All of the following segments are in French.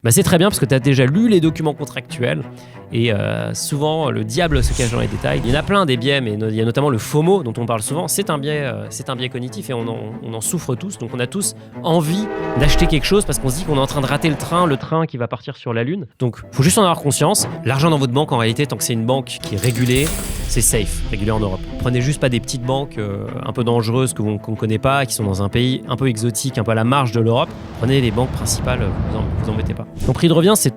Bah c'est très bien parce que tu as déjà lu les documents contractuels et souvent le diable se cache dans les détails. Il y en a plein des biais, mais il y a notamment le FOMO dont on parle souvent. C'est un biais cognitif et on en souffre tous. Donc on a tous envie d'acheter quelque chose parce qu'on se dit qu'on est en train de rater le train qui va partir sur la Lune. Donc faut juste en avoir conscience. L'argent dans votre banque, en réalité, tant que c'est une banque qui est régulée, c'est safe, régulé en Europe. Prenez juste pas des petites banques un peu dangereuses qu'on ne connaît pas, qui sont dans un pays un peu exotique, un peu à la marge de l'Europe. Prenez les banques principales, vous embêtez pas. Son prix de revient, c'est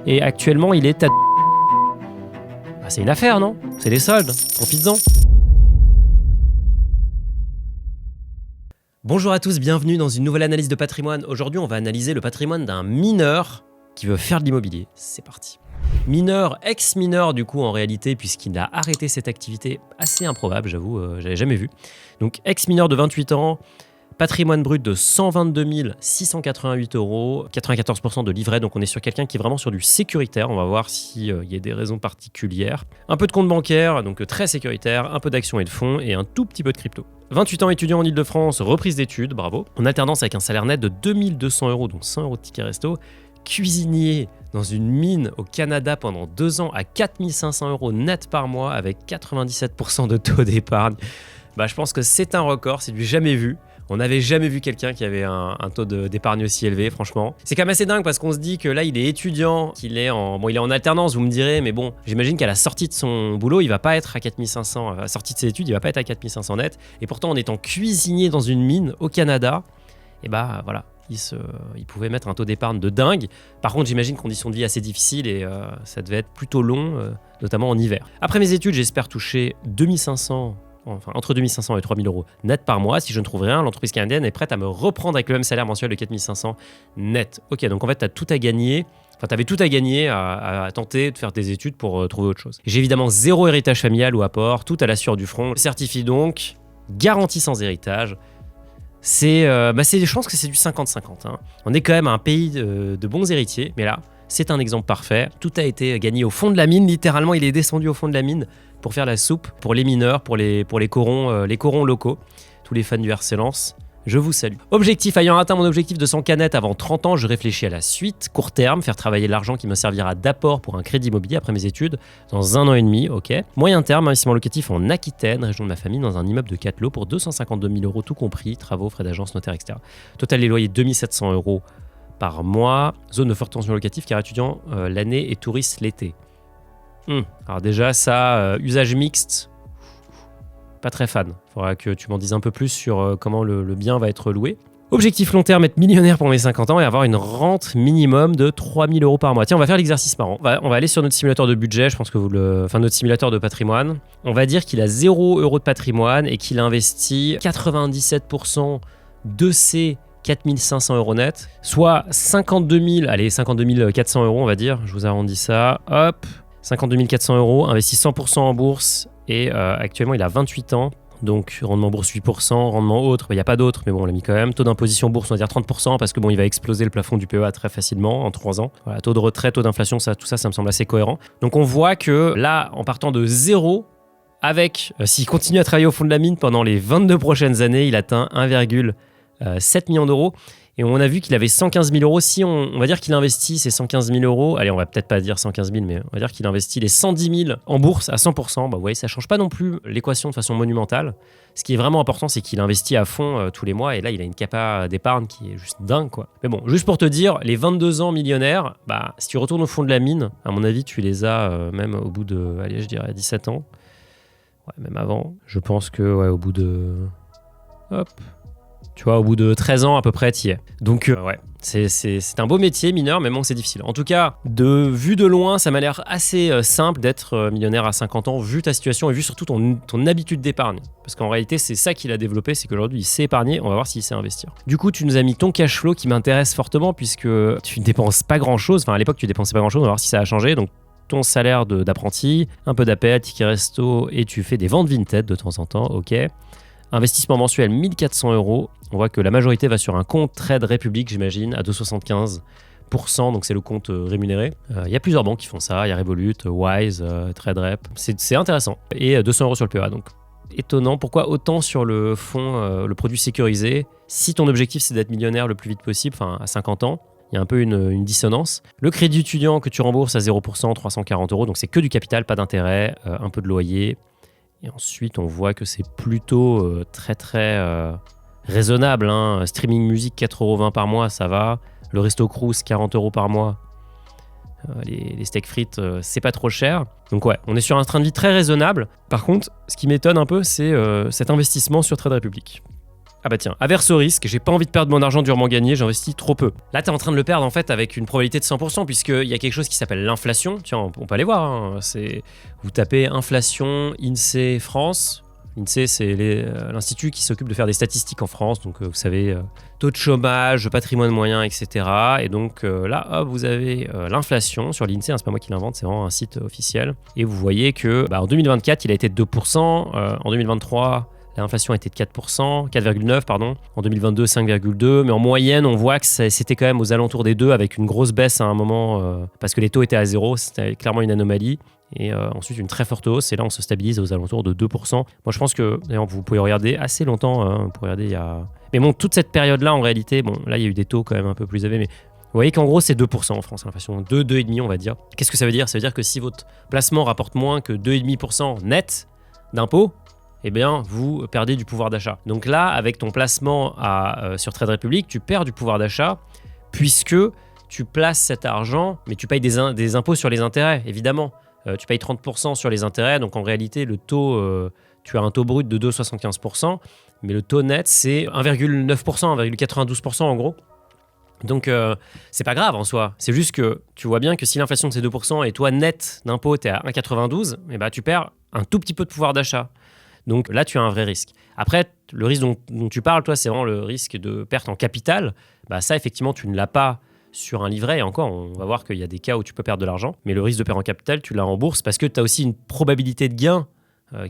et actuellement, il est à... Bah, c'est une affaire, non? C'est les soldes, profites-en. Bonjour à tous, bienvenue dans une nouvelle analyse de patrimoine. Aujourd'hui, on va analyser le patrimoine d'un mineur qui veut faire de l'immobilier. C'est parti. Mineur, ex-mineur du coup en réalité, puisqu'il a arrêté cette activité assez improbable, j'avoue, j'avais jamais vu. Donc ex-mineur de 28 ans, patrimoine brut de 122 688 €, 94% de livret, donc on est sur quelqu'un qui est vraiment sur du sécuritaire. On va voir s'il y a des raisons particulières. Un peu de compte bancaire, donc très sécuritaire, un peu d'actions et de fonds et un tout petit peu de crypto. 28 ans étudiant en Ile-de-France, reprise d'études, bravo. En alternance avec un salaire net de 2200 €, donc 100 € de ticket resto. Cuisinier dans une mine au Canada pendant 2 ans à 4500 € net par mois avec 97% de taux d'épargne. Bah, je pense que c'est un record, c'est du jamais vu. On n'avait jamais vu quelqu'un qui avait un taux d'épargne aussi élevé, franchement. C'est quand même assez dingue parce qu'on se dit que là, il est étudiant, il est en alternance, vous me direz, mais bon, j'imagine qu'à la sortie de son boulot, il va pas être à 4500, à la sortie de ses études, il va pas être à 4500 net. Et pourtant, en étant cuisinier dans une mine au Canada, et bah voilà, il pouvait mettre un taux d'épargne de dingue. Par contre, j'imagine conditions de vie assez difficiles et ça devait être plutôt long, notamment en hiver. Après mes études, j'espère toucher entre 2500 et 3000 € net par mois. Si je ne trouve rien, l'entreprise canadienne est prête à me reprendre avec le même salaire mensuel de 4500 net. Ok, donc en fait, tu as tout à gagner. Enfin, tu avais tout à gagner à tenter de faire des études pour trouver autre chose. J'ai évidemment zéro héritage familial ou apport, tout à la sueur du front. Certifie donc, garantie sans héritage. Je pense que c'est du 50-50. Hein. On est quand même un pays de bons héritiers, mais là, c'est un exemple parfait. Tout a été gagné au fond de la mine. Littéralement, il est descendu au fond de la mine pour faire la soupe pour les mineurs, pour les corons locaux, tous les fans du RC Lens. Je vous salue. Objectif, ayant atteint mon objectif de 100 canettes avant 30 ans, je réfléchis à la suite. Court terme, faire travailler l'argent qui me servira d'apport pour un crédit immobilier après mes études dans 1 an et demi, ok. Moyen terme, investissement locatif en Aquitaine, région de ma famille, dans un immeuble de 4 lots pour 252 000 € tout compris, travaux, frais d'agence, notaire, etc. Total des loyers 2700 € par mois. Zone de forte tension locative car étudiant l'année et touriste l'été. Alors déjà, ça, usage mixte, pas très fan. Il faudra que tu m'en dises un peu plus sur comment le bien va être loué. Objectif long terme, être millionnaire pour mes 50 ans et avoir une rente minimum de 3000 € par mois. Tiens, on va faire l'exercice marrant. On va aller sur notre simulateur de budget, je pense que notre simulateur de patrimoine. On va dire qu'il a 0 € de patrimoine et qu'il investit 97% de ses 4500 € net, soit 52 400 €, on va dire. Je vous arrondis ça. Hop, 52 400 €, investi 100% en bourse et actuellement il a 28 ans. Donc rendement bourse 8%, rendement autre, il n'y a pas d'autre, mais bon on l'a mis quand même. Taux d'imposition bourse on va dire 30% parce que bon il va exploser le plafond du PEA très facilement en 3 ans. Voilà, taux de retrait, taux d'inflation, tout ça me semble assez cohérent. Donc on voit que là en partant de 0, s'il continue à travailler au fond de la mine pendant les 22 prochaines années, il atteint 1,7 million d'euros. Et on a vu qu'il avait 115 000 €. Si on va dire qu'il investit ces 115 000 €, allez, on va peut-être pas dire 115 000, mais on va dire qu'il investit les 110 000 en bourse à 100%. Bah, vous voyez, ça change pas non plus l'équation de façon monumentale. Ce qui est vraiment important, c'est qu'il investit à fond tous les mois. Et là, il a une capa d'épargne qui est juste dingue, quoi. Mais bon, juste pour te dire, les 22 ans millionnaires, bah, si tu retournes au fond de la mine, à mon avis, tu les as même au bout de, allez, je dirais 17 ans. Ouais, même avant. Je pense que, ouais, au bout de... Hop. Tu vois, au bout de 13 ans à peu près, t'y es. Donc, ouais, c'est un beau métier, mineur, mais bon, c'est difficile. En tout cas, vu de loin, ça m'a l'air assez simple d'être millionnaire à 50 ans, vu ta situation et vu surtout ton habitude d'épargne. Parce qu'en réalité, c'est ça qu'il a développé, c'est qu'aujourd'hui, il sait épargner, on va voir s'il sait investir. Du coup, tu nous as mis ton cash flow qui m'intéresse fortement, puisque tu ne dépenses pas grand-chose. Enfin, à l'époque, tu dépensais pas grand-chose, on va voir si ça a changé. Donc, ton salaire d'apprenti, un peu d'appel, ticket resto, et tu fais des ventes Vinted de temps en temps, ok. Investissement mensuel 1400 €. On voit que la majorité va sur un compte Trade République, j'imagine, à 2,75%. Donc c'est le compte rémunéré. Il y a plusieurs banques qui font ça. Il y a Revolut, Wise, Trade Rep. C'est intéressant. Et 200 € sur le PEA. Donc étonnant. Pourquoi autant sur le fonds, le produit sécurisé? Si ton objectif c'est d'être millionnaire le plus vite possible, enfin à 50 ans, il y a un peu une dissonance. Le crédit étudiant que tu rembourses à 0%, 340 €, donc c'est que du capital, pas d'intérêt, un peu de loyer. Et ensuite, on voit que c'est plutôt très raisonnable. Streaming musique, 4,20 € par mois, ça va. Le resto cruise, 40 € par mois. Les steaks frites, c'est pas trop cher. Donc ouais, on est sur un train de vie très raisonnable. Par contre, ce qui m'étonne un peu, c'est cet investissement sur Trade Republic. Ah bah tiens, averse au risque, j'ai pas envie de perdre mon argent durement gagné, j'investis trop peu. Là, t'es en train de le perdre en fait avec une probabilité de 100%, puisqu'il y a quelque chose qui s'appelle l'inflation. Tiens, on peut aller voir. Vous tapez inflation INSEE France. L'INSEE, c'est l'institut qui s'occupe de faire des statistiques en France. Donc, vous savez, taux de chômage, patrimoine moyen, etc. Et donc, là, hop, vous avez l'inflation sur l'INSEE. C'est pas moi qui l'invente, c'est vraiment un site officiel. Et vous voyez que en 2024, il a été de 2%. En 2023, l'inflation a été de 4%, 4,9 pardon. En 2022, 5,2. Mais en moyenne, on voit que c'était quand même aux alentours des 2 avec une grosse baisse à un moment parce que les taux étaient à 0. C'était clairement une anomalie. Et ensuite, une très forte hausse. Et là, on se stabilise aux alentours de 2%. Moi, je pense que, d'ailleurs, vous pouvez regarder assez longtemps. Vous pouvez regarder, Mais bon, toute cette période-là, en réalité, là, il y a eu des taux quand même un peu plus élevés. Mais vous voyez qu'en gros, c'est 2% en France, l'inflation. 2,5%, on va dire. Qu'est-ce que ça veut dire? Ça veut dire que si votre placement rapporte moins que 2,5% net d'impôts, eh bien, vous perdez du pouvoir d'achat. Donc là, avec ton placement sur Trade Republic, tu perds du pouvoir d'achat puisque tu places cet argent, mais tu payes des impôts sur les intérêts, évidemment. Tu payes 30% sur les intérêts, donc en réalité, le taux, tu as un taux brut de 2,75%, mais le taux net, c'est 1,9%, 1,92% en gros. Donc, c'est pas grave en soi. C'est juste que tu vois bien que si l'inflation c'est 2% et toi, net d'impôt, tu es à 1,92, eh ben, tu perds un tout petit peu de pouvoir d'achat. Donc là, tu as un vrai risque. Après, le risque dont tu parles, toi, c'est vraiment le risque de perte en capital. Ça, effectivement, tu ne l'as pas sur un livret. Et encore, on va voir qu'il y a des cas où tu peux perdre de l'argent. Mais le risque de perte en capital, tu l'as en bourse parce que tu as aussi une probabilité de gain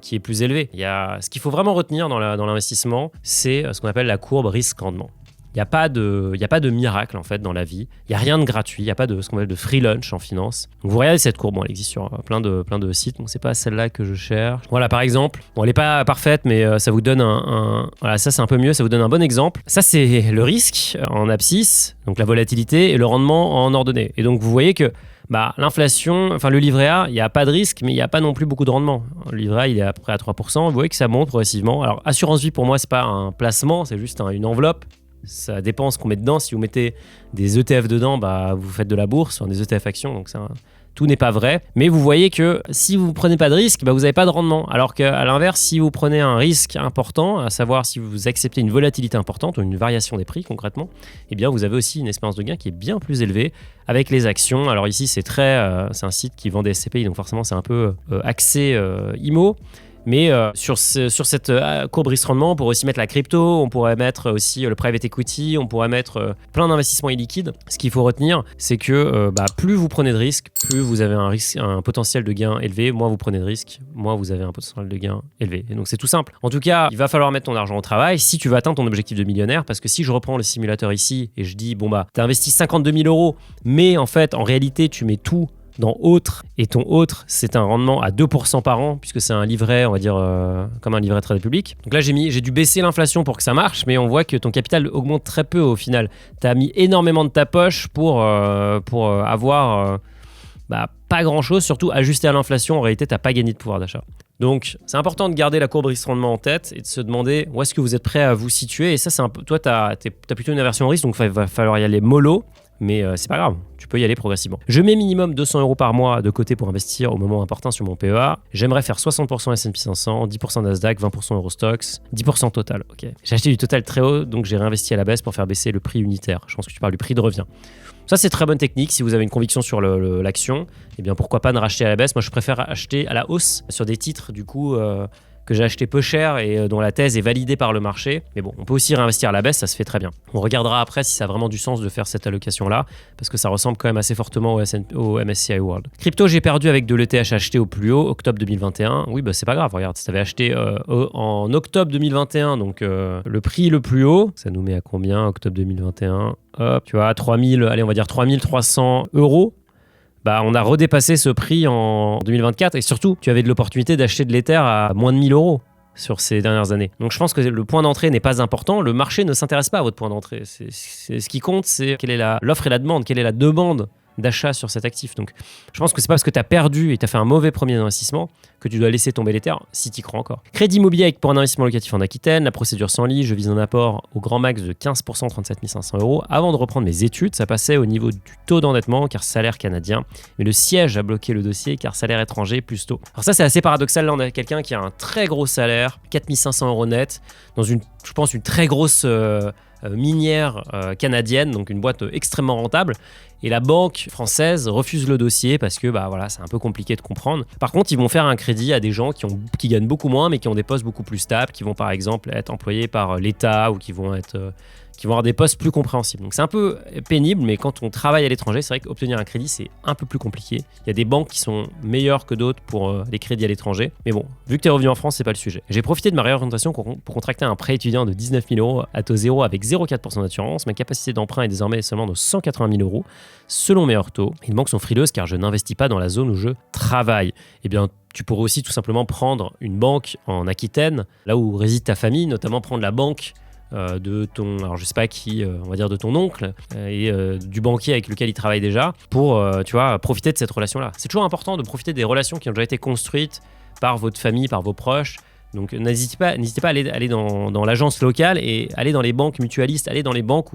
qui est plus élevée. Ce qu'il faut vraiment retenir dans l'investissement, c'est ce qu'on appelle la courbe risque-rendement. Il n'y a pas de miracle en fait dans la vie. Il n'y a rien de gratuit. Il n'y a pas de ce qu'on appelle de free lunch en finance. Donc vous regardez cette courbe. Elle existe sur plein de sites. Bon, c'est pas celle-là que je cherche. Voilà, par exemple. Bon, elle n'est pas parfaite, mais ça vous donne voilà, ça c'est un peu mieux. Ça vous donne un bon exemple. Ça c'est le risque en abscisse, donc la volatilité, et le rendement en ordonnée. Et donc vous voyez que l'inflation, enfin le livret A, il n'y a pas de risque, mais il n'y a pas non plus beaucoup de rendement. Le livret A, il est à peu près à 3%. Vous voyez que ça monte progressivement. Alors assurance vie pour moi, c'est pas un placement, c'est juste une enveloppe. Ça dépend ce qu'on met dedans. Si vous mettez des ETF dedans, vous faites de la bourse, des ETF actions, donc tout n'est pas vrai. Mais vous voyez que si vous ne prenez pas de risque, vous n'avez pas de rendement. Alors qu'à l'inverse, si vous prenez un risque important, à savoir si vous acceptez une volatilité importante ou une variation des prix concrètement, eh bien vous avez aussi une espérance de gain qui est bien plus élevée avec les actions. Alors ici, c'est un site qui vend des SCPI, donc forcément c'est un peu axé IMO. Mais sur cette courbe risque-rendement, on pourrait aussi mettre la crypto, on pourrait mettre aussi le private equity, on pourrait mettre plein d'investissements illiquides. Ce qu'il faut retenir, c'est que plus vous prenez de risques, plus vous avez un potentiel de gain élevé. Moins vous prenez de risques, moins vous avez un potentiel de gain élevé. Et donc c'est tout simple. En tout cas, il va falloir mettre ton argent au travail si tu veux atteindre ton objectif de millionnaire. Parce que si je reprends le simulateur ici et je dis, tu as investi 52 000 €, mais en fait, en réalité, tu mets tout dans autre, et ton autre, c'est un rendement à 2% par an, puisque c'est un livret, on va dire, comme un livret Trade Republic. Donc là, j'ai dû baisser l'inflation pour que ça marche, mais on voit que ton capital augmente très peu au final. Tu as mis énormément de ta poche pour avoir pas grand-chose, surtout ajusté à l'inflation. En réalité, tu n'as pas gagné de pouvoir d'achat. Donc, c'est important de garder la courbe risque-rendement en tête et de se demander où est-ce que vous êtes prêt à vous situer. Et ça, c'est un peu, toi, tu as plutôt une aversion au risque, donc il va falloir y aller mollo. Mais c'est pas grave, tu peux y aller progressivement. Je mets minimum 200 € par mois de côté pour investir au moment important sur mon PEA. J'aimerais faire 60% S&P 500, 10% Nasdaq, 20% Eurostoxx, 10% Total. Ok. J'ai acheté du Total très haut, donc j'ai réinvesti à la baisse pour faire baisser le prix unitaire. Je pense que tu parles du prix de revient. Ça, c'est très bonne technique. Si vous avez une conviction sur l'action, eh bien pourquoi pas ne racheter à la baisse. Moi, je préfère acheter à la hausse sur des titres du coup que j'ai acheté peu cher et dont la thèse est validée par le marché. Mais bon, on peut aussi réinvestir à la baisse, ça se fait très bien. On regardera après si ça a vraiment du sens de faire cette allocation-là, parce que ça ressemble quand même assez fortement au MSCI World. Crypto, j'ai perdu avec de l'ETH acheté au plus haut, octobre 2021. Oui, c'est pas grave, regarde, si tu avais acheté en octobre 2021, donc le prix le plus haut, ça nous met à combien, octobre 2021 ? Hop, tu vois, 3300 €. On a redépassé ce prix en 2024 et surtout, tu avais de l'opportunité d'acheter de l'Ether à moins de 1 000 €. sur ces dernières années. Donc je pense que le point d'entrée n'est pas important. Le marché ne s'intéresse pas à votre point d'entrée. Ce qui compte, c'est quelle est l'offre et la demande, quelle est la demande d'achat sur cet actif. Donc je pense que c'est pas parce que tu as perdu et tu as fait un mauvais premier investissement que tu dois laisser tomber les terres si tu y crois encore. Crédit immobilier pour un investissement locatif en Aquitaine, la procédure sans lit, je vise un apport au grand max de 15%, 37 500 €. Avant de reprendre mes études, ça passait au niveau du taux d'endettement car salaire canadien, mais le siège a bloqué le dossier car salaire étranger plus taux. Alors ça c'est assez paradoxal, là on a quelqu'un qui a un très gros salaire, 4 500 € net, dans une très grosse minière canadienne, donc une boîte extrêmement rentable. Et la banque française refuse le dossier parce que c'est un peu compliqué de comprendre. Par contre, ils vont faire un crédit à des gens qui gagnent beaucoup moins mais qui ont des postes beaucoup plus stables, qui vont par exemple être employés par l'État ou qui vont avoir des postes plus compréhensibles. Donc c'est un peu pénible, mais quand on travaille à l'étranger, c'est vrai qu'obtenir un crédit, c'est un peu plus compliqué. Il y a des banques qui sont meilleures que d'autres pour les crédits à l'étranger. Mais bon, vu que tu es revenu en France, c'est pas le sujet. J'ai profité de ma réorientation pour contracter un prêt étudiant de 19 000 € à taux zéro avec 0,4% d'assurance. Ma capacité d'emprunt est désormais seulement de 180 000 € selon meilleur taux. Les banques sont frileuses car je n'investis pas dans la zone où je travaille. Eh bien, tu pourrais aussi tout simplement prendre une banque en Aquitaine, là où réside ta famille, notamment prendre la banque de ton, alors je sais pas qui, on va dire de ton oncle et du banquier avec lequel il travaille déjà pour, profiter de cette relation-là. C'est toujours important de profiter des relations qui ont déjà été construites par votre famille, par vos proches. Donc n'hésitez pas à aller dans l'agence locale et aller dans les banques mutualistes, aller dans les banques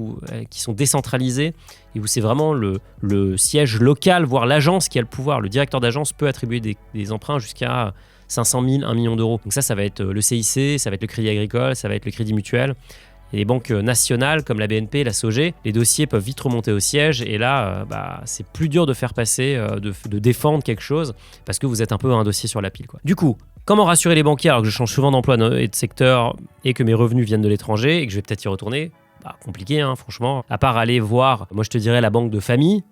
qui sont décentralisées et où c'est vraiment le siège local, voire l'agence qui a le pouvoir. Le directeur d'agence peut attribuer des emprunts jusqu'à 500 000, 1 million d'euros. Donc ça va être le CIC, ça va être le Crédit Agricole, ça va être le Crédit Mutuel. Et les banques nationales comme la BNP, la SOG, les dossiers peuvent vite remonter au siège et là, c'est plus dur de faire passer, de défendre quelque chose parce que vous êtes un peu un dossier sur la pile, quoi. Du coup, comment rassurer les banquiers alors que je change souvent d'emploi et de secteur et que mes revenus viennent de l'étranger et que je vais peut-être y retourner? Compliqué, franchement. À part aller voir, moi je te dirais la banque de famille,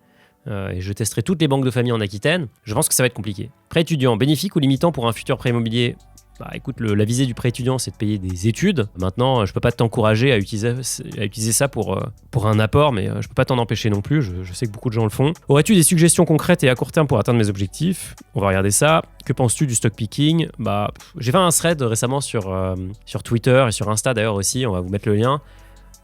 et je testerai toutes les banques de famille en Aquitaine, je pense que ça va être compliqué. Prêt étudiant, bénéfique ou limitant pour un futur prêt immobilier? Écoute, la visée du prêt étudiant, c'est de payer des études. Maintenant, je peux pas t'encourager à utiliser ça pour un apport, mais je peux pas t'en empêcher non plus. Je sais que beaucoup de gens le font. Aurais-tu des suggestions concrètes et à court terme pour atteindre mes objectifs? On va regarder ça. Que penses-tu du stock picking? J'ai fait un thread récemment sur Twitter et sur Insta d'ailleurs aussi. On va vous mettre le lien.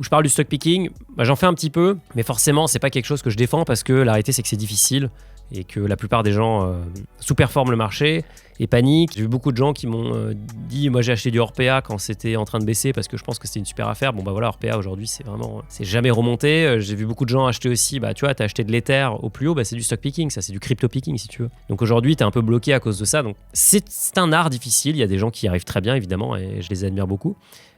Où je parle du stock picking. J'en fais un petit peu, mais forcément, c'est pas quelque chose que je défends parce que la réalité, c'est que c'est difficile et que la plupart des gens sous-performent le marché et paniquent. J'ai vu beaucoup de gens qui m'ont dit moi j'ai acheté du Orpea quand c'était en train de baisser parce que je pense que c'était une super affaire. Orpea aujourd'hui c'est jamais remonté. J'ai vu beaucoup de gens acheter aussi, tu vois, t'as acheté de l'Ether au plus haut, c'est du stock picking, ça c'est du crypto picking si tu veux. Donc aujourd'hui t'es un peu bloqué à cause de ça. Donc c'est un art difficile, il y a des gens qui y arrivent très bien évidemment et je les admire beaucoup.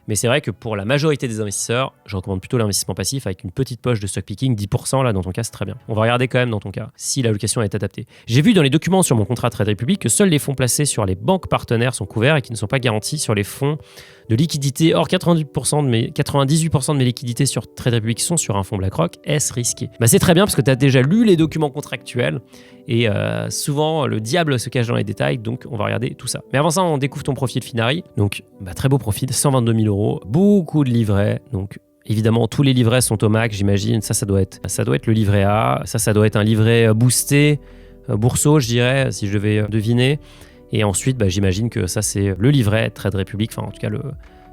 Mais c'est vrai que pour la majorité des investisseurs, je recommande plutôt l'investissement passif avec une petite poche de stock picking, 10% là dans ton cas c'est très bien. On va regarder quand même dans ton cas si l'allocation est adaptée. J'ai vu dans les documents sur mon contrat Trade Republic que seuls les fonds placés sur les banques partenaires sont couverts et qui ne sont pas garantis sur les fonds de liquidité. Or 98% de mes liquidités sur Trade Republic sont sur un fonds BlackRock. Est-ce risqué? C'est très bien parce que tu as déjà lu les documents contractuels et souvent le diable se cache dans les détails, donc on va regarder tout ça. Mais avant ça, on découvre ton profil Finari. Donc très beau profil, 122 000 €, beaucoup de livrets, donc évidemment tous les livrets sont au max, j'imagine. Ça doit être le livret A, ça doit être un livret boosté, bourseau je dirais, si je devais deviner. Et ensuite, j'imagine que ça, c'est le livret Trade Republic. Enfin, en tout cas,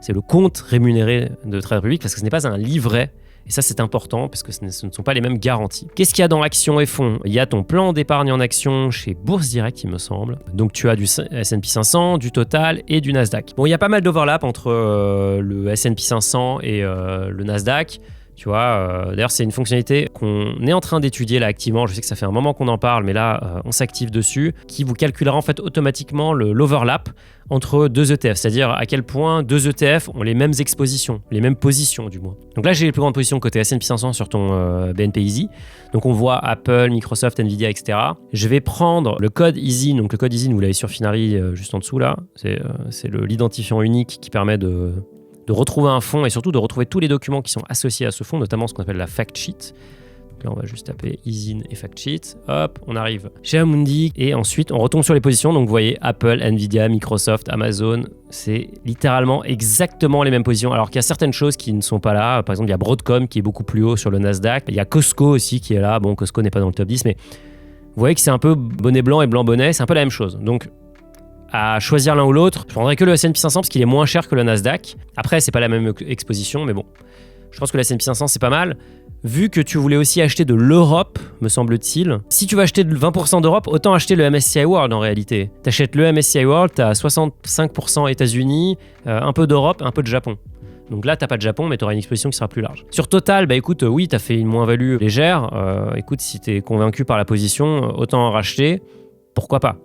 c'est le compte rémunéré de Trade Republic parce que ce n'est pas un livret. Et ça, c'est important parce que ce ne sont pas les mêmes garanties. Qu'est-ce qu'il y a dans actions et fonds? Il y a ton plan d'épargne en actions chez Bourse Direct, il me semble. Donc, tu as du S&P 500, du Total et du Nasdaq. Bon, il y a pas mal d'overlap entre le S&P 500 et le Nasdaq. Tu vois, d'ailleurs, c'est une fonctionnalité qu'on est en train d'étudier là activement. Je sais que ça fait un moment qu'on en parle, mais là, on s'active dessus, qui vous calculera en fait automatiquement l'overlap entre deux ETF, c'est-à-dire à quel point deux ETF ont les mêmes expositions, les mêmes positions du moins. Donc là, j'ai les plus grandes positions côté S&P 500 sur ton BNP Easy. Donc on voit Apple, Microsoft, Nvidia, etc. Je vais prendre le code Easy. Donc le code Easy, vous l'avez sur Finari juste en dessous là. C'est l'identifiant unique qui permet de retrouver un fonds et surtout de retrouver tous les documents qui sont associés à ce fonds, notamment ce qu'on appelle la fact sheet. Donc là, on va juste taper ISIN et fact sheet. Hop, on arrive chez Amundi et ensuite on retombe sur les positions. Donc vous voyez Apple, Nvidia, Microsoft, Amazon, c'est littéralement exactement les mêmes positions. Alors qu'il y a certaines choses qui ne sont pas là. Par exemple, il y a Broadcom qui est beaucoup plus haut sur le Nasdaq. Il y a Costco aussi qui est là. Bon, Costco n'est pas dans le top 10, mais vous voyez que c'est un peu bonnet blanc et blanc bonnet, c'est un peu la même chose. Donc à choisir l'un ou l'autre, je prendrais que le S&P 500 parce qu'il est moins cher que le Nasdaq. Après, c'est pas la même exposition, mais bon, je pense que le S&P 500 c'est pas mal. Vu que tu voulais aussi acheter de l'Europe, me semble-t-il, si tu veux acheter 20% d'Europe, autant acheter le MSCI World en réalité. T'achètes le MSCI World, t'as 65% États-Unis, un peu d'Europe, un peu de Japon. Donc là, t'as pas de Japon, mais t'auras une exposition qui sera plus large. Sur Total, bah écoute, oui, t'as fait une moins-value légère. Écoute, si t'es convaincu par la position, autant en racheter. Pourquoi pas ?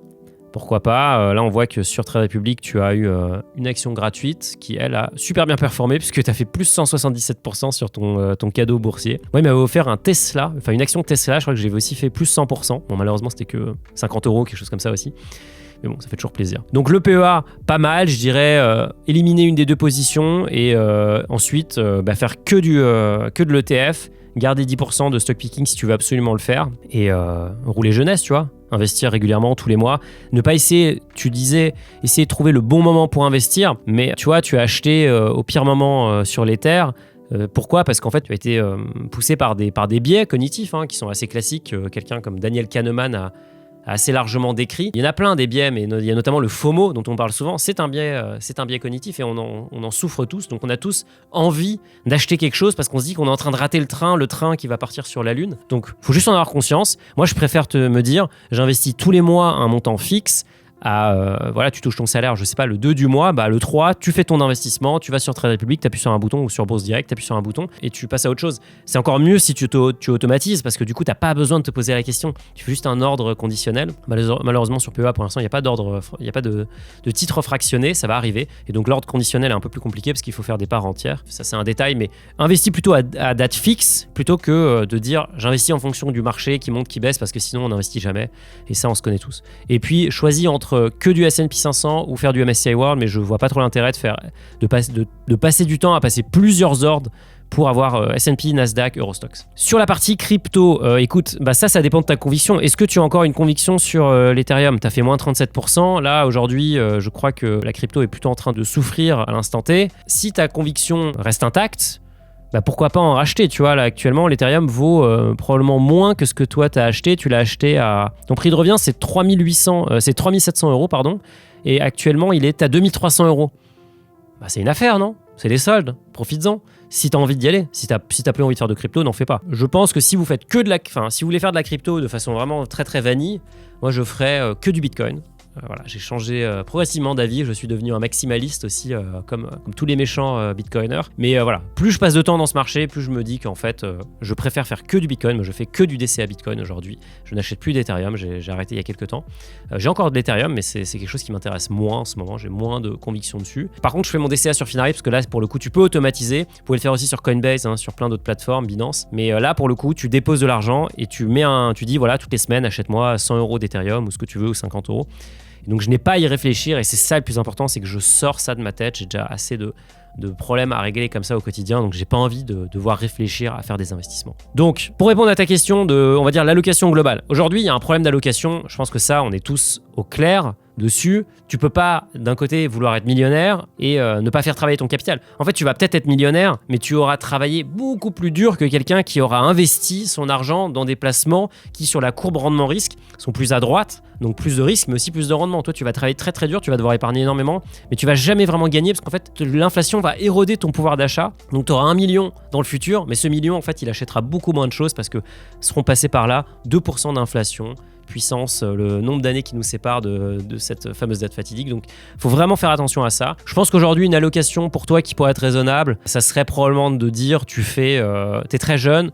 Pourquoi pas. Là, on voit que sur Trade Republic, tu as eu une action gratuite qui, elle, a super bien performé puisque tu as fait plus 177% sur ton cadeau boursier. Moi, il m'avait offert un Tesla, enfin une action Tesla, je crois que j'avais aussi fait plus 100%. Bon, malheureusement, c'était que 50 €, quelque chose comme ça aussi. Mais bon, ça fait toujours plaisir. Donc le PEA, pas mal, je dirais éliminer une des deux positions et ensuite faire que de l'ETF, garder 10% de stock picking si tu veux absolument le faire et rouler jeunesse, tu vois. Investir régulièrement tous les mois. Ne pas essayer, tu disais, essayer de trouver le bon moment pour investir, mais tu vois, tu as acheté au pire moment sur les terres. Pourquoi ? Parce qu'en fait, tu as été poussé par des biais cognitifs qui sont assez classiques. Quelqu'un comme Daniel Kahneman a assez largement décrit. Il y en a plein des biais, mais il y a notamment le FOMO dont on parle souvent. C'est un biais cognitif et on en souffre tous. Donc on a tous envie d'acheter quelque chose parce qu'on se dit qu'on est en train de rater le train qui va partir sur la Lune. Donc il faut juste en avoir conscience. Moi, je préfère me dire, j'investis tous les mois un montant fixe. Voilà, tu touches ton salaire, je sais pas, le 2 du mois, le 3, tu fais ton investissement, tu vas sur Trade Republic, tu appuies sur un bouton ou sur Bourse Direct, tu appuies sur un bouton et tu passes à autre chose. C'est encore mieux si tu automatises parce que du coup, tu n'as pas besoin de te poser la question. Tu fais juste un ordre conditionnel. Malheureusement, sur PEA, pour l'instant, il n'y a pas d'ordre, il n'y a pas de titre fractionné, ça va arriver. Et donc, l'ordre conditionnel est un peu plus compliqué parce qu'il faut faire des parts entières. Ça, c'est un détail, mais investis plutôt à date fixe plutôt que de dire j'investis en fonction du marché qui monte, qui baisse parce que sinon, on n'investit jamais. Et ça, on se connaît tous. Et puis, choisis entre que du S&P 500 ou faire du MSCI World, mais je vois pas trop l'intérêt de passer du temps à passer plusieurs ordres pour avoir S&P, Nasdaq, Eurostoxx. Sur la partie crypto, écoute, ça dépend de ta conviction. Est-ce que tu as encore une conviction sur l'Ethereum ? Tu as fait moins 37%. Là, aujourd'hui, je crois que la crypto est plutôt en train de souffrir à l'instant T. Si ta conviction reste intacte, pourquoi pas en racheter, tu vois, là actuellement l'Ethereum vaut probablement moins que ce que toi t'as acheté, tu l'as acheté à... Ton prix de revient c'est 3700 €, pardon, et actuellement il est à 2300 €. C'est une affaire, non ? C'est les soldes, profites-en. Si t'as envie d'y aller, si t'as plus envie de faire de crypto, n'en fais pas. Je pense que si vous faites si vous voulez faire de la crypto de façon vraiment très très vanille, moi je ferais que du Bitcoin. Voilà, j'ai changé progressivement d'avis, je suis devenu un maximaliste aussi, comme tous les méchants bitcoiners. Mais voilà, plus je passe de temps dans ce marché, plus je me dis qu'en fait, je préfère faire que du Bitcoin. Moi, je fais que du DCA Bitcoin aujourd'hui. Je n'achète plus d'Ethereum, j'ai arrêté il y a quelques temps. J'ai encore de l'Ethereum, mais c'est quelque chose qui m'intéresse moins en ce moment. J'ai moins de conviction dessus. Par contre, je fais mon DCA sur Finari parce que là, pour le coup, tu peux automatiser. Vous pouvez le faire aussi sur Coinbase, sur plein d'autres plateformes, Binance. Mais là, pour le coup, tu déposes de l'argent et tu dis voilà, toutes les semaines, achète-moi 100 € d'Ethereum ou ce que tu veux, ou 50 €. Et donc je n'ai pas à y réfléchir et c'est ça le plus important, c'est que je sors ça de ma tête. J'ai déjà assez de problèmes à régler comme ça au quotidien, donc j'ai pas envie de devoir réfléchir à faire des investissements. Donc pour répondre à ta question de, on va dire, l'allocation globale, aujourd'hui il y a un problème d'allocation, je pense que ça on est tous au clair dessus. Tu peux pas d'un côté vouloir être millionnaire et ne pas faire travailler ton capital. En fait tu vas peut-être être millionnaire, mais tu auras travaillé beaucoup plus dur que quelqu'un qui aura investi son argent dans des placements qui sur la courbe rendement-risque sont plus à droite, donc plus de risques mais aussi plus de rendement. Toi tu vas travailler très très dur, tu vas devoir épargner énormément, mais tu vas jamais vraiment gagner parce qu'en fait l'inflation va éroder ton pouvoir d'achat. Donc tu auras 1 million dans le futur, mais ce million en fait il achètera beaucoup moins de choses parce que seront passés par là 2% d'inflation, puissance, le nombre d'années qui nous séparent de cette fameuse date fatidique. Donc il faut vraiment faire attention à ça. Je pense qu'aujourd'hui une allocation pour toi qui pourrait être raisonnable, ça serait probablement de dire t'es très jeune.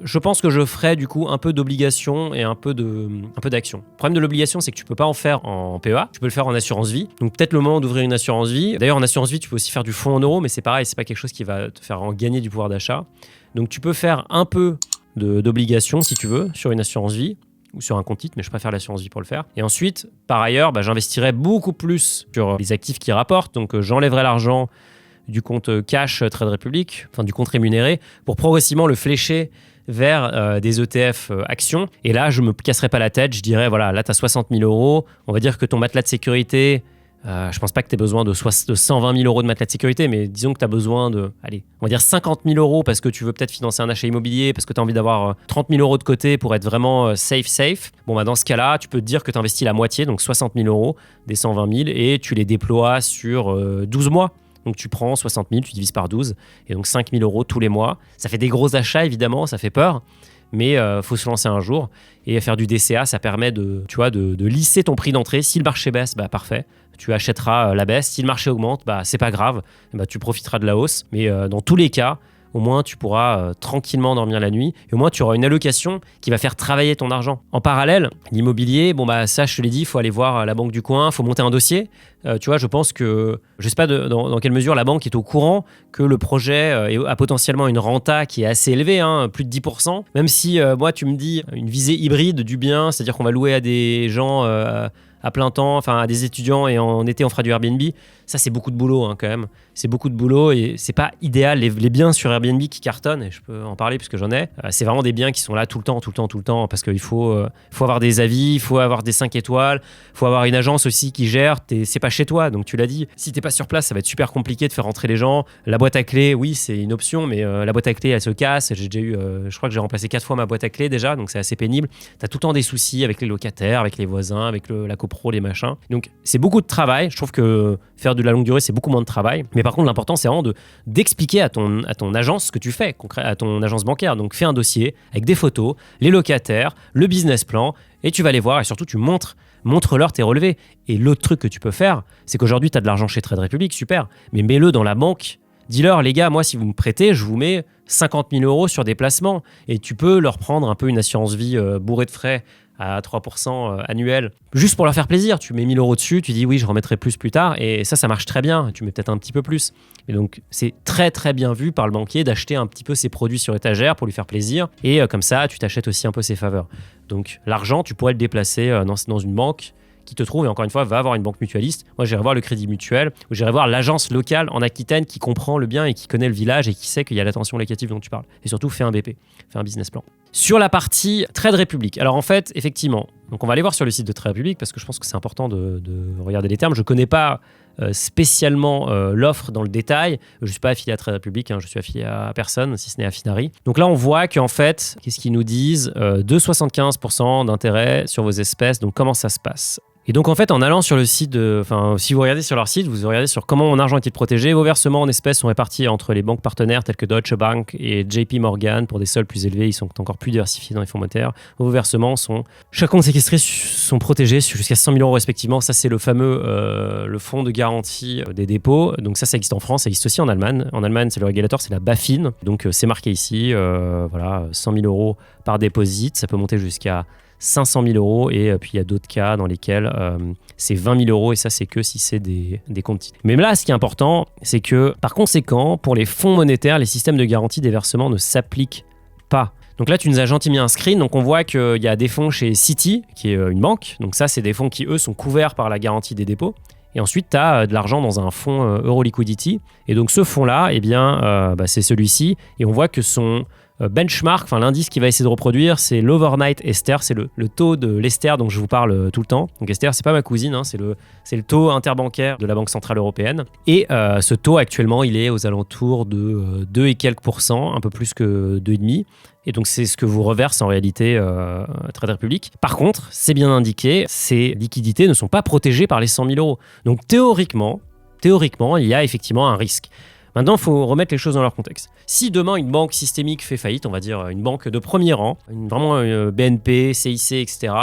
Je pense que je ferais du coup un peu d'obligation et un peu d'action. Le problème de l'obligation, c'est que tu peux pas en faire en PEA, tu peux le faire en assurance vie. Donc peut-être le moment d'ouvrir une assurance vie. D'ailleurs en assurance vie, tu peux aussi faire du fonds en euros, mais c'est pareil, c'est pas quelque chose qui va te faire en gagner du pouvoir d'achat. Donc tu peux faire un peu d'obligation si tu veux sur une assurance vie ou sur un compte titre, mais je préfère l'assurance vie pour le faire. Et ensuite, par ailleurs, j'investirais beaucoup plus sur les actifs qui rapportent. Donc j'enlèverais l'argent du compte cash Trade Republic, enfin du compte rémunéré, pour progressivement le flécher vers des ETF actions. Et là, je me casserai pas la tête, je dirais, voilà, là, tu as 60 000 €. On va dire que ton matelas de sécurité, Je pense pas que tu aies besoin de 120 000 euros de matelas de sécurité, mais disons que tu as besoin de, allez, on va dire 50 000 euros parce que tu veux peut-être financer un achat immobilier, parce que tu as envie d'avoir 30 000 euros de côté pour être vraiment safe. Bon, bah, dans ce cas-là, tu peux te dire que tu investis la moitié, donc 60 000 euros des 120 000, et tu les déploies sur 12 mois. Donc tu prends 60 000, tu divises par 12, et donc 5 000 euros tous les mois. Ça fait des gros achats, évidemment, ça fait peur. Mais faut se lancer un jour et faire du DCA, ça permet de lisser ton prix d'entrée. Si le marché baisse, bah parfait, tu achèteras la baisse. Si le marché augmente, bah c'est pas grave, bah tu profiteras de la hausse. Mais dans tous les cas, au moins tu pourras tranquillement dormir la nuit et au moins tu auras une allocation qui va faire travailler ton argent. En parallèle, l'immobilier, bon bah ça je te l'ai dit, il faut aller voir la banque du coin, il faut monter un dossier. Tu vois, je pense que, je sais pas dans quelle mesure la banque est au courant que le projet a potentiellement une renta qui est assez élevée, hein, plus de 10%. Même si moi tu me dis une visée hybride du bien, c'est-à-dire qu'on va louer à des gens à plein temps, enfin à des étudiants, et en été on fera du Airbnb. Ça c'est beaucoup de boulot quand même. C'est beaucoup de boulot et c'est pas idéal. Les biens sur Airbnb qui cartonnent, et je peux en parler puisque j'en ai, c'est vraiment des biens qui sont là tout le temps parce qu'il faut avoir des avis, il faut avoir des 5 étoiles, il faut avoir une agence aussi qui gère. C'est pas chez toi, donc tu l'as dit, si t'es pas sur place ça va être super compliqué de faire rentrer les gens. La boîte à clés, oui c'est une option, mais la boîte à clés elle se casse. J'ai déjà eu, je crois que j'ai remplacé 4 fois ma boîte à clés déjà, donc c'est assez pénible. T'as tout le temps des soucis avec les locataires, avec les voisins, avec la copro, les machins. Donc c'est beaucoup de travail. Je trouve que faire de la longue durée c'est beaucoup moins de travail, mais par contre l'important c'est vraiment d'expliquer à ton agence ce que tu fais, à ton agence bancaire. Donc fais un dossier avec des photos, les locataires, le business plan, et tu vas les voir et surtout tu montre-leur tes relevés. Et l'autre truc que tu peux faire, c'est qu'aujourd'hui tu as de l'argent chez Trade Republic, super, mais mets-le dans la banque. Dis-leur, les gars, moi si vous me prêtez, je vous mets 50 000 euros sur des placements, et tu peux leur prendre un peu une assurance vie bourrée de frais à 3% annuel, juste pour leur faire plaisir. Tu mets 1 000 euros dessus, tu dis oui, je remettrai plus tard, et ça marche très bien. Tu mets peut-être un petit peu plus. Et donc, c'est très très bien vu par le banquier d'acheter un petit peu ses produits sur étagère pour lui faire plaisir, et comme ça, tu t'achètes aussi un peu ses faveurs. Donc, l'argent, tu pourrais le déplacer dans une banque qui te trouve, et encore une fois, va avoir une banque mutualiste. Moi, j'irai voir le Crédit Mutuel, ou j'irai voir l'agence locale en Aquitaine qui comprend le bien et qui connaît le village et qui sait qu'il y a l'attention locative dont tu parles. Et surtout, fais un BP, fais un business plan. Sur la partie Trade Republic, alors en fait, effectivement, donc on va aller voir sur le site de Trade Republic parce que je pense que c'est important de regarder les termes. Je ne connais pas spécialement l'offre dans le détail. Je ne suis pas affilié à Trade Republic, je suis affilié à personne, si ce n'est à Finari. Donc là, on voit qu'en fait, qu'est-ce qu'ils nous disent, 2,75% d'intérêt sur vos espèces. Donc comment ça se passe ? Et donc en fait, en allant sur le site, si vous regardez sur leur site, vous regardez sur comment mon argent est-il protégé. Vos versements en espèces sont répartis entre les banques partenaires telles que Deutsche Bank et JP Morgan pour des soldes plus élevés. Ils sont encore plus diversifiés dans les fonds monétaires. Vos versements sont, chaque compte séquestré sont protégés jusqu'à 100 000 euros respectivement. Ça, c'est le fameux le fonds de garantie des dépôts. Donc ça existe en France, ça existe aussi en Allemagne. En Allemagne, c'est le régulateur, c'est la BaFin. Donc c'est marqué ici, 100 000 euros par déposit. Ça peut monter jusqu'à 500 000 euros, et puis il y a d'autres cas dans lesquels c'est 20 000 euros, et ça c'est que si c'est des comptes. Mais là, ce qui est important, c'est que par conséquent, pour les fonds monétaires, les systèmes de garantie des versements ne s'appliquent pas. Donc là, tu nous as gentiment mis un screen, donc on voit qu'il y a des fonds chez Citi, qui est une banque, donc ça c'est des fonds qui eux sont couverts par la garantie des dépôts. Et ensuite, tu as de l'argent dans un fonds Euro Liquidity, et donc ce fonds-là, c'est celui-ci, et on voit que son benchmark, l'indice qui va essayer de reproduire, c'est l'Overnight Ester, c'est le taux de l'Ester dont je vous parle tout le temps. Donc Ester, c'est pas ma cousine, c'est le taux interbancaire de la Banque Centrale Européenne. Et ce taux actuellement, il est aux alentours de 2 et quelques %, un peu plus que 2,5. Et donc c'est ce que vous reverse en réalité Trade Republic. Par contre, c'est bien indiqué, ces liquidités ne sont pas protégées par les 100 000 euros. Donc théoriquement, il y a effectivement un risque. Maintenant, il faut remettre les choses dans leur contexte. Si demain, une banque systémique fait faillite, on va dire une banque de premier rang, vraiment BNP, CIC, etc.,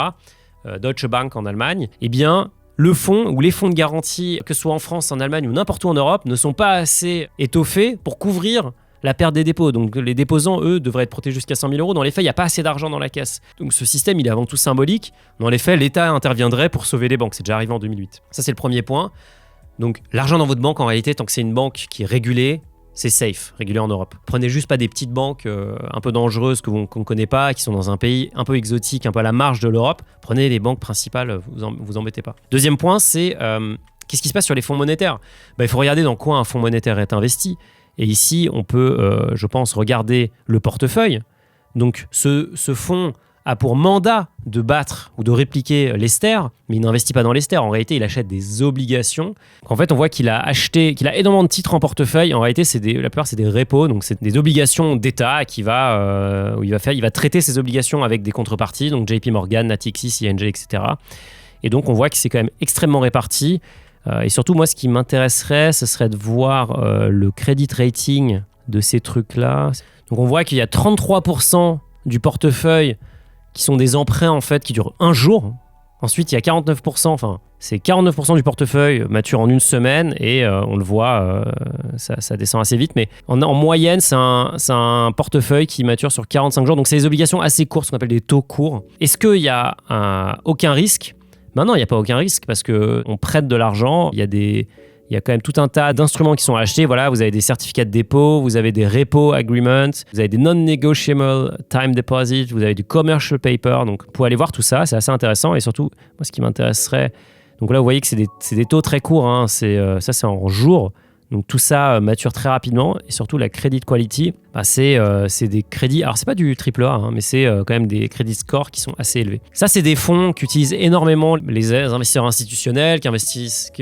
Deutsche Bank en Allemagne, eh bien, le fonds ou les fonds de garantie, que ce soit en France, en Allemagne ou n'importe où en Europe, ne sont pas assez étoffés pour couvrir la perte des dépôts. Donc les déposants, eux, devraient être protégés jusqu'à 100 000 euros. Dans les faits, il n'y a pas assez d'argent dans la caisse. Donc ce système, il est avant tout symbolique. Dans les faits, l'État interviendrait pour sauver les banques. C'est déjà arrivé en 2008. Ça, c'est le premier point. Donc l'argent dans votre banque, en réalité, tant que c'est une banque qui est régulée, c'est safe, régulé en Europe. Prenez juste pas des petites banques un peu dangereuses qu'on ne connaît pas, qui sont dans un pays un peu exotique, un peu à la marge de l'Europe. Prenez les banques principales, vous embêtez pas. Deuxième point, c'est qu'est-ce qui se passe sur les fonds monétaires ? Il faut regarder dans quoi un fonds monétaire est investi. Et ici, on peut, je pense, regarder le portefeuille. Donc ce fonds a pour mandat de battre ou de répliquer l'Ester, mais il n'investit pas dans l'Ester. En réalité, il achète des obligations. En fait, on voit qu'il a énormément de titres en portefeuille. En réalité, la plupart, c'est des repos, donc c'est des obligations d'État où il va traiter ses obligations avec des contreparties, donc JP Morgan, Natixis, ING, etc. Et donc, on voit que c'est quand même extrêmement réparti. Et surtout, moi, ce qui m'intéresserait, ce serait de voir le credit rating de ces trucs-là. Donc, on voit qu'il y a 33% du portefeuille qui sont des emprunts en fait qui durent un jour. Ensuite, il y a 49%, c'est 49% du portefeuille mature en une semaine et on le voit, ça descend assez vite. Mais en moyenne, c'est un portefeuille qui mature sur 45 jours. Donc, c'est des obligations assez courtes, ce qu'on appelle des taux courts. Est-ce qu'il y a aucun risque ? Non, il n'y a pas aucun risque parce qu'on prête de l'argent. Il y a quand même tout un tas d'instruments qui sont achetés. Voilà, vous avez des certificats de dépôt, vous avez des repo agreements, vous avez des non-negotiable time deposits, vous avez du commercial paper. Donc, vous pouvez aller voir tout ça, c'est assez intéressant. Et surtout, moi, ce qui m'intéresserait... Donc là, vous voyez que c'est des taux très courts. Hein. Ça, c'est en jours. Donc, tout ça mature très rapidement. Et surtout, la credit quality, c'est des crédits... Alors, c'est pas du AAA, hein, mais c'est quand même des credit scores qui sont assez élevés. Ça, c'est des fonds qu'utilisent énormément les investisseurs institutionnels, qui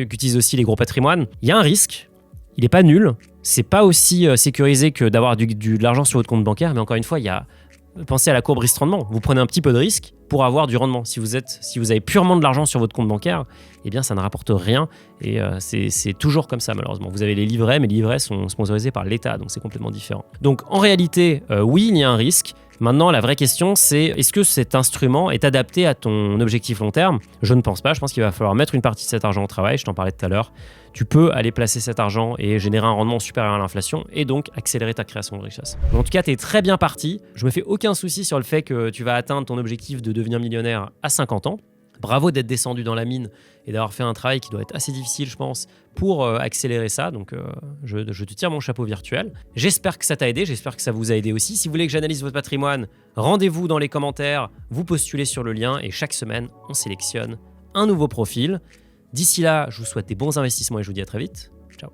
utilisent aussi les gros patrimoines. Il y a un risque. Il n'est pas nul. C'est pas aussi sécurisé que d'avoir de l'argent sur votre compte bancaire. Mais encore une fois, pensez à la courbe risque-rendement. Vous prenez un petit peu de risque pour avoir du rendement. Si vous avez purement de l'argent sur votre compte bancaire, eh bien, ça ne rapporte rien. Et c'est toujours comme ça, malheureusement. Vous avez les livrets, mais les livrets sont sponsorisés par l'État, donc c'est complètement différent. Donc, en réalité, oui, il y a un risque. Maintenant, la vraie question, c'est est-ce que cet instrument est adapté à ton objectif long terme ? Je ne pense pas. Je pense qu'il va falloir mettre une partie de cet argent au travail. Je t'en parlais tout à l'heure. Tu peux aller placer cet argent et générer un rendement supérieur à l'inflation et donc accélérer ta création de richesse. En tout cas, tu es très bien parti. Je me fais aucun souci sur le fait que tu vas atteindre ton objectif de devenir millionnaire à 50 ans. Bravo d'être descendu dans la mine et d'avoir fait un travail qui doit être assez difficile, je pense, pour accélérer ça. Donc, je te tire mon chapeau virtuel. J'espère que ça t'a aidé, j'espère que ça vous a aidé aussi. Si vous voulez que j'analyse votre patrimoine, rendez-vous dans les commentaires, vous postulez sur le lien et chaque semaine, on sélectionne un nouveau profil. D'ici là, je vous souhaite des bons investissements et je vous dis à très vite. Ciao.